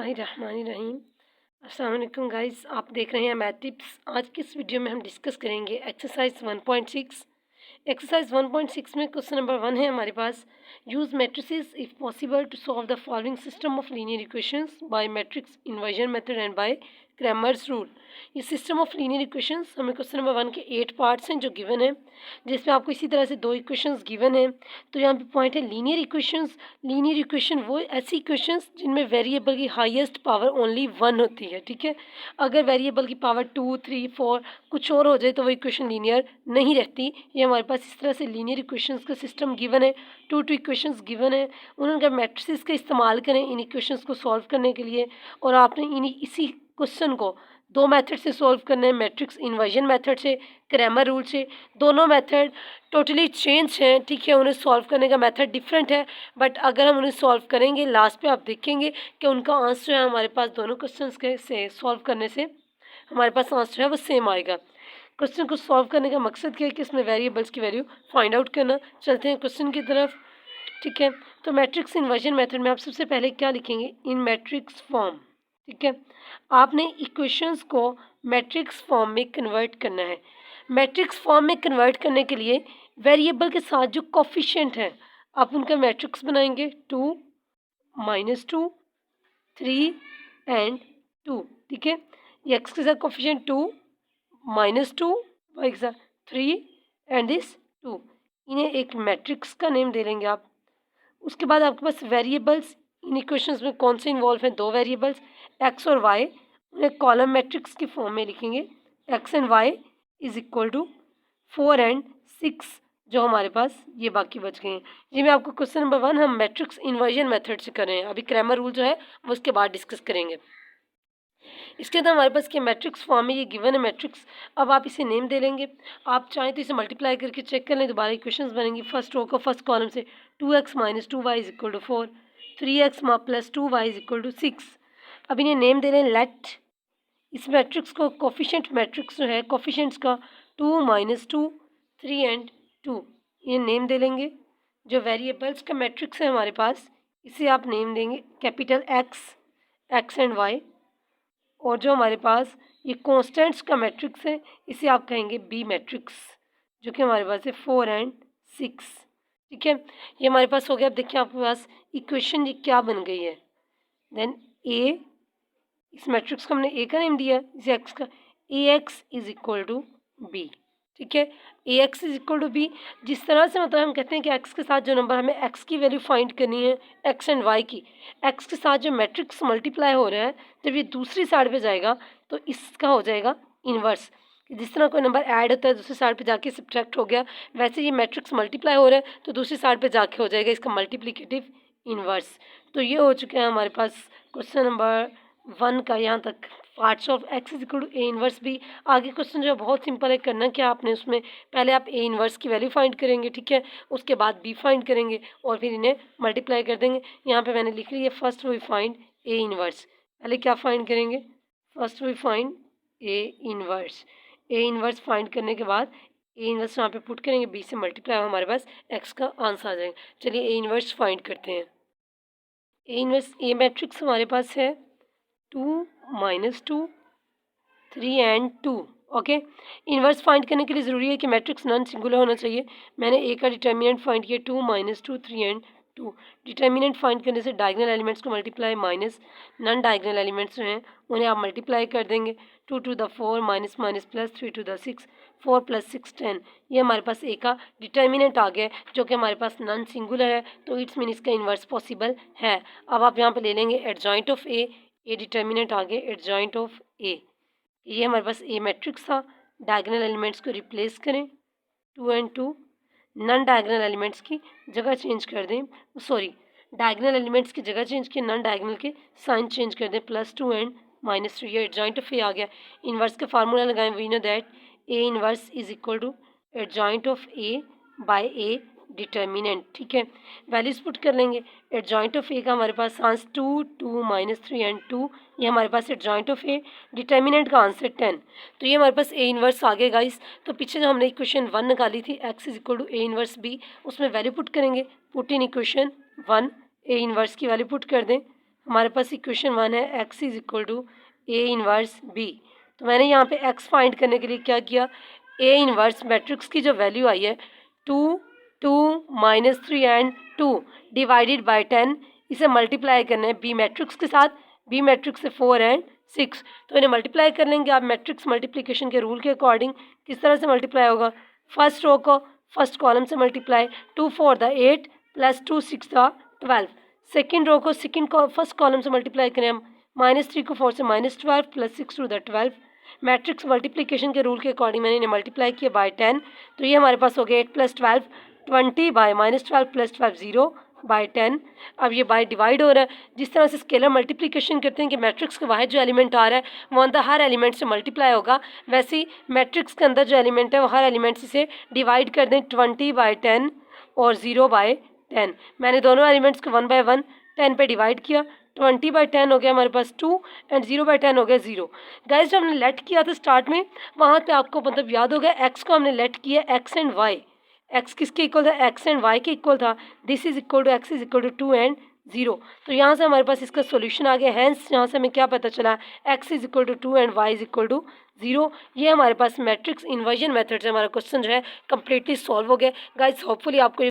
रहीम। अस्सलाम वालेकुम गाइस, आप देख रहे हैं मैथ टिप्स। आज की इस वीडियो में हम डिस्कस करेंगे एक्सरसाइज 1.6। एक्सरसाइज 1.6 में क्वेश्चन नंबर 1 है हमारे पास। Use matrices if possible to solve the following system of linear equations by matrix inversion method and by Cramer's rule. ये सिस्टम ऑफ लीनियर इक्वेशंस हमें क्वेश्चन नंबर 1 के 8 parts हैं जो given है, जिसमें आपको इसी तरह से 2 इक्वेशंस गिवन है। तो यहाँ पे पॉइंट है लीनियर इक्वेशंस। लीनियर इक्वेशन वो ऐसी इक्वेशंस जिनमें वेरिएबल की हाईएस्ट पावर ओनली 1 होती है, ठीक है। अगर वेरिएबल की पावर 2, 3, 4 कुछ और हो जाए तो वो इक्वेशन लीनियर नहीं रहती। ये हमारे पास इस तरह से लीनियर इक्वेशंस का सिस्टम गिवन है। टू इक्वेशंस गिवन है, उन्होंने मैट्रिसेस का इस्तेमाल करें इन इक्वेशंस को सॉल्व करने के लिए। और आपने इसी क्वेश्चन को 2 मेथड से सॉल्व करना है, मैट्रिक्स इन्वर्जन मेथड से, क्रैमर रूल से। दोनों मेथड टोटली चेंज हैं, ठीक है। उन्हें सॉल्व करने का मेथड डिफरेंट है, बट अगर हम उन्हें सॉल्व करेंगे लास्ट पे आप देखेंगे कि उनका आंसर है हमारे पास दोनों क्वेश्चंस के से सॉल्व करने से हमारे पास आंसर है वो सेम आएगा। क्वेश्चन को सॉल्व करने का मकसद क्या है कि इसमें वेरिएबल्स की वैल्यू फाइंड आउट करना। चलते हैं क्वेश्चन की तरफ, ठीक है। तो मैट्रिक्स इन्वर्जन मेथड में आप सबसे पहले क्या लिखेंगे? इन मैट्रिक्स फॉर्म, ठीक है। आपने इक्वेशंस को मैट्रिक्स फॉर्म में कन्वर्ट करना है। मैट्रिक्स फॉर्म में कन्वर्ट करने के लिए वेरिएबल के साथ जो कोफिशिएंट है आप उनका मैट्रिक्स बनाएंगे। 2, -2, 3 एंड 2, ठीक है। ये एक्स के साथ कोफिशिएंट 2, -2, वाई के साथ 3 एंड दिस 2। इन्हें एक मैट्रिक्स का नेम दे लेंगे आप। उसके बाद आपके पास वेरिएबल्स इन इक्वेशंस में कौन से इन्वॉल्व हैं? 2 वेरिएबल्स एक्स और वाई। उन्हें कॉलम मैट्रिक्स की फॉर्म में लिखेंगे। X and Y is equal to 4 and 6, जो हमारे पास ये बाकी बच गए हैं। जी मैं आपको क्वेश्चन नंबर 1 हम मैट्रिक्स इन्वर्जन मेथड से कर रहे हैं। अभी क्रैमर रूल जो है वो उसके बाद डिस्कस करेंगे। इसके अंदर हमारे पास क्या मैट्रिक्स फॉर्म में ये गिवन है मैट्रिक्स। अब आप इसे नेम दे लेंगे। आप चाहें तो इसे मल्टीप्लाई करके चेक कर लें, दोबारा इक्वेशंस बनेंगी। फर्स्ट रो को फर्स्ट कॉलम से 2x - 2y is equal to 4, 3x + 2y is equal to 6। अब इन्हें नेम दे लें लेट। इस मैट्रिक्स को कोफिशिएंट मैट्रिक्स जो है कोफिशिएंट्स का 2, -2, 3 एंड 2 ये नेम दे लेंगे। जो वेरिएबल्स का मैट्रिक्स है हमारे पास इसे आप नेम देंगे कैपिटल एक्स एंड वाई। और जो हमारे पास ये कॉन्स्टेंट्स का मैट्रिक्स है इसे आप कहेंगे बी मैट्रिक्स, जो कि हमारे पास है 4 एंड 6, ठीक है। ये हमारे पास हो गया। अब देखिए आपके पास इक्वेशन ये क्या बन गई है। देन ए, इस मैट्रिक्स को हमने ए का नेम दिया, इसे एक्स का, A X is equal to B, ठीक है। A X is equal to B. जिस तरह से मतलब हम कहते हैं कि एक्स के साथ जो नंबर हमें एक्स की वैल्यू फाइंड करनी है, एक्स एंड वाई की, एक्स के साथ जो मैट्रिक्स मल्टीप्लाई हो रहा है जब ये दूसरी साइड पे जाएगा तो इसका हो जाएगा इन्वर्स। जिस तरह कोई नंबर ऐड होता है दूसरी साइड पे जाके सब्ट्रैक्ट हो गया, वैसे ये मैट्रिक्स मल्टीप्लाई हो रहा है तो दूसरी साइड पे जाके हो जाएगा इसका मल्टीप्लिकेटिव इन्वर्स। तो ये हो चुका है हमारे पास क्वेश्चन नंबर 1 का यहाँ तक parts of X is equal to A inverse B. आगे क्वेश्चन जो है बहुत सिंपल है। करना क्या आपने, उसमें पहले आप ए इन्वर्स की वैल्यू फाइंड करेंगे, ठीक है। उसके बाद बी फाइंड करेंगे और फिर इन्हें मल्टीप्लाई कर देंगे। यहाँ पे मैंने लिख लिया first we find A inverse. पहले क्या फाइंड करेंगे? First we find A inverse. A inverse find करने के बाद ए इन्वर्स यहाँ पे पुट करेंगे, बी से मल्टीप्लाई हमारे पास एक्स का आंसर आ जाएगा। चलिए ए इन्वर्स फाइंड करते हैं। ए इन्वर्स ए मैट्रिक्स हमारे पास है 2, -2, 3 एंड 2, ओके। इन्वर्स फाइंड करने के लिए ज़रूरी है कि मैट्रिक्स नॉन सिंगुलर होना चाहिए। मैंने ए का डिटर्मिनेंट फाइंड किया 2, -2, 3 एंड 2। डिटर्मिनेंट फाइंड करने से डायगोनल एलिमेंट्स को multiply minus non diagonal elements जो हैं उन्हें आप मल्टीप्लाई कर देंगे। 2 to the 4 minus minus plus 3 to the 6, 4 + 6 10। ये हमारे पास ए का डिटर्मिनेंट आ गया जो कि हमारे पास नॉन सिंगुलर है, तो इट्स मीन इसका इन्वर्स पॉसिबल है। अब आप यहाँ पे ले लेंगे एडजॉइंट ऑफ ए डिटर्मिनेंट आ गया एडजॉइंट ऑफ ए। ये हमारे पास ए मैट्रिक्स था। डायगोनल एलिमेंट्स को रिप्लेस करें 2 एंड 2। नॉन डायगोनल एलिमेंट्स की जगह चेंज कर दें, सॉरी डायगोनल एलिमेंट्स की जगह चेंज किए, नॉन डायगोनल के साइन चेंज कर दें, +2 एंड -3। ये एडजॉइंट ऑफ ए आ गया। इन्वर्स का फार्मूला लगाएं, we know that A inverse is equal to adjoint of A by A determinant, ठीक है। वैल्यूज पुट कर लेंगे। एडजॉइंट ऑफ ए का हमारे पास आंसर 2, 2 -3 एंड 2, ये हमारे पास एडजॉइंट ऑफ ए। डिटर्मिनेंट का आंसर 10। तो ये हमारे पास ए इन्वर्स आ गया गाइस। तो पीछे जो हमने इक्वेशन 1 निकाली थी x is equal to A inverse B, उसमें वैल्यू पुट करेंगे। Put in equation 1 A inverse की वैल्यू पुट कर दें, हमारे पास इक्वेशन 1 है x is equal to A inverse B. तो मैंने यहाँ पे x फाइंड करने के लिए क्या किया, ए इनवर्स मैट्रिक्स की जो वैल्यू आई है 2 2 -3 एंड 2 डिवाइडेड बाय 10, इसे मल्टीप्लाई करना है बी मैट्रिक्स के साथ, बी मैट्रिक्स से 4 एंड 6, तो इन्हें मल्टीप्लाई कर लेंगे आप मैट्रिक्स मल्टीप्लिकेशन के रूल के अकॉर्डिंग। किस तरह से मल्टीप्लाई होगा, फर्स्ट रो को फर्स्ट कॉलम से multiply, 2 4 the 8 plus 2 6 the 12। Second row को फर्स्ट कॉलम से मल्टीप्लाई करें हम, -3 को 4 से -12 plus 6 to the 12। Matrix multiplication के रूल के अकॉर्डिंग मैंने इन्हें मल्टीप्लाई किया बाय 10, तो ये हमारे पास हो गया 8 + 12 20 बाय -12 + 12 0 बाय 10। अब ये बाय डिवाइड हो रहा है। जिस तरह से स्केलर मल्टीप्लिकेशन करते हैं कि मैट्रिक्स के बाहर जो एलिमेंट आ रहा है वो अंदर हर एलिमेंट से मल्टीप्लाई होगा, वैसे ही मैट्रिक्स के अंदर जो एलिमेंट है वो हर एलिमेंट से डिवाइड कर दें 20 बाय 10 और 0 बाय 10। मैंने दोनों एलिमेंट्स को 1 बाय 1 10 पे डिवाइड किया, 20 बाय 10 हो गया हमारे पास 2 एंड 0 बाय 10 हो गया 0। गाइस जब हमने लेट किया था स्टार्ट में, वहाँ पे आपको मतलब याद हो गया एक्स को हमने लेट किया एक्स एंड वाई, एक्स किसके इक्वल था, एक्स एंड वाई के इक्वल था। This is equal to x is equal to 2 and 0। तो यहाँ से हमारे पास इसका सॉल्यूशन आ गया। हैंस यहाँ से हमें क्या पता चला, x is equal to 2 and Y is equal to 0। ये हमारे पास मैट्रिक्स इन्वर्जन मेथड से हमारा क्वेश्चन जो है कम्प्लीटली सॉल्व हो गया। गाइस होपफुली आपको